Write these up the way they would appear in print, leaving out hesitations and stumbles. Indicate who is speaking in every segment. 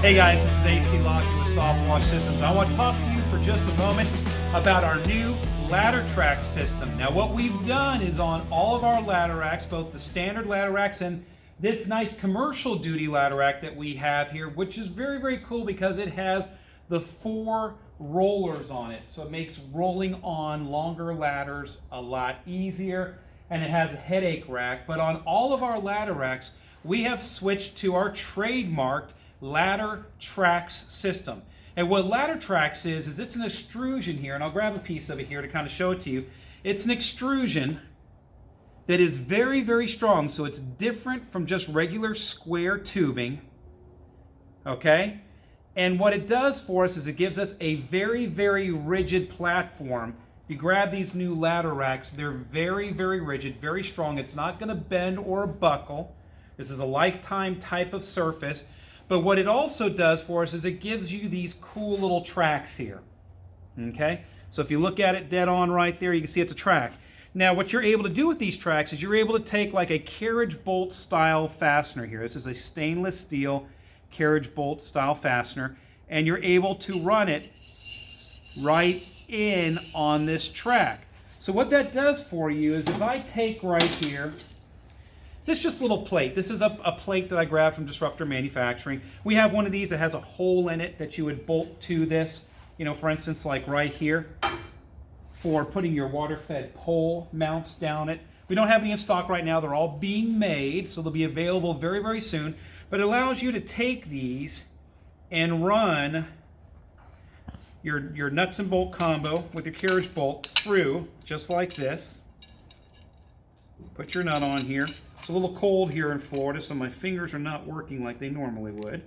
Speaker 1: Hey guys, this is AC Locked with SoftWash Systems. I want to talk to you for just a moment about our new ladder track system. Now what we've done is on all of our ladder racks, both the standard ladder racks and this nice commercial duty ladder rack that we have here, which is very, very cool because it has the 4 rollers on it. So it makes rolling on longer ladders a lot easier, and it has a headache rack. But on all of our ladder racks, we have switched to our trademarked ladder Traxx system. And what ladder Traxx is it's an extrusion here, and I'll grab a piece of it here to kind of show it to you. It's an extrusion that is very, very strong, so it's different from just regular square tubing, okay? And what it does for us is it gives us a very, very rigid platform. If you grab these new ladder racks, they're very, very rigid, very strong. It's not going to bend or buckle. This is a lifetime type of surface. But what it also does for us is it gives you these cool little tracks here, okay? So if you look at it dead on right there, you can see it's a track. Now what you're able to do with these tracks is you're able to take like a carriage bolt style fastener here. This is a stainless steel carriage bolt style fastener, and you're able to run it right in on this track. So what that does for you is if I take right here, this just little plate. This is a plate that I grabbed from Disruptor Manufacturing. We have one of these that has a hole in it that you would bolt to this, you know, for instance, like right here, for putting your water-fed pole mounts down it. We don't have any in stock right now. They're all being made, so they'll be available very, very soon. But it allows you to take these and run your nuts and bolt combo with your carriage bolt through, just like this. Put your nut on here. It's a little cold here in Florida, so my fingers are not working like they normally would.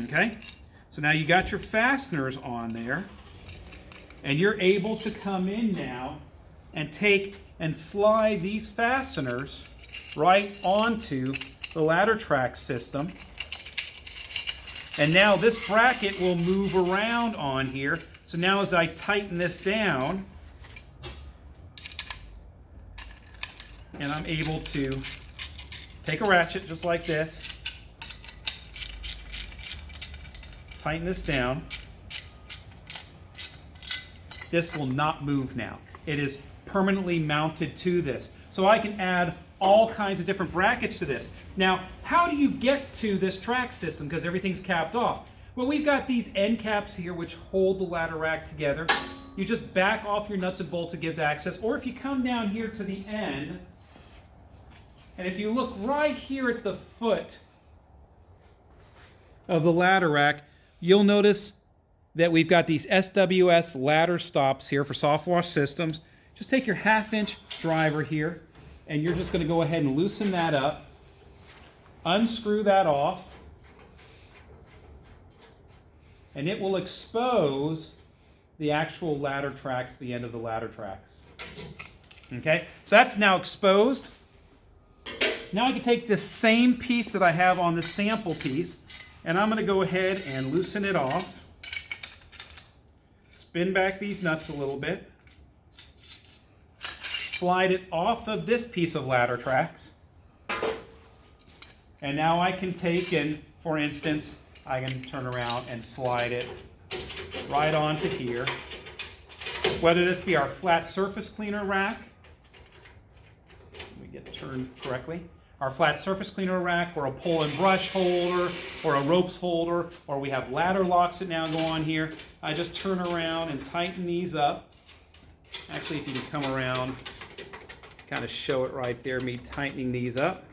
Speaker 1: Okay, so now you got your fasteners on there, and you're able to come in now and take and slide these fasteners right onto the ladder track system. And now this bracket will move around on here. So now as I tighten this down, and I'm able to take a ratchet just like this, tighten this down. This will not move now. It is permanently mounted to this. So I can add all kinds of different brackets to this. Now, how do you get to this track system? Because everything's capped off. Well, we've got these end caps here which hold the ladder rack together. You just back off your nuts and bolts, it gives access. Or if you come down here to the end, and if you look right here at the foot of the ladder rack, you'll notice that we've got these SWS ladder stops here for SoftWash Systems. Just take your 1/2-inch driver here, and you're just going to go ahead and loosen that up. Unscrew that off, and it will expose the actual ladder tracks, the end of the ladder tracks. Okay, so that's now exposed. Now I can take this same piece that I have on the sample piece, and I'm going to go ahead and loosen it off. Spin back these nuts a little bit. Slide it off of this piece of ladder tracks. And now I can take and, for instance, I can turn around and slide it right onto here. Whether this be our flat surface cleaner rack, let me get it turned correctly, our flat surface cleaner rack, or a pull and brush holder, or a ropes holder, or we have ladder locks that now go on here. I just turn around and tighten these up. Actually, if you can come around, kind of show it right there, me tightening these up.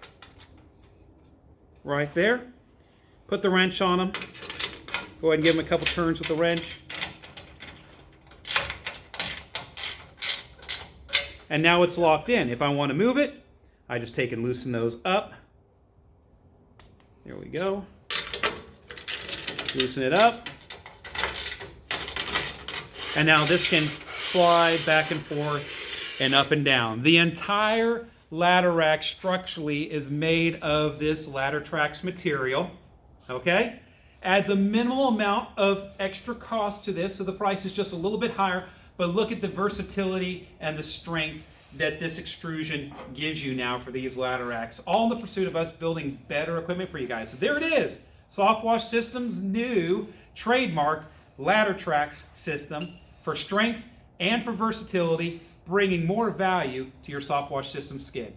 Speaker 1: Right there. Put the wrench on them. Go ahead and give them a couple turns with the wrench. And now it's locked in. If I want to move it, I just take and loosen those up. There we go. Loosen it up. And now this can slide back and forth and up and down. The entire ladder rack structurally is made of this ladder Traxx material. Okay? Adds a minimal amount of extra cost to this, so the price is just a little bit higher, but look at the versatility and the strength that this extrusion gives you now for these ladder racks, all in the pursuit of us building better equipment for you guys. So there it is, SoftWash Systems' new trademarked ladder Traxx system for strength and for versatility, bringing more value to your SoftWash system skid.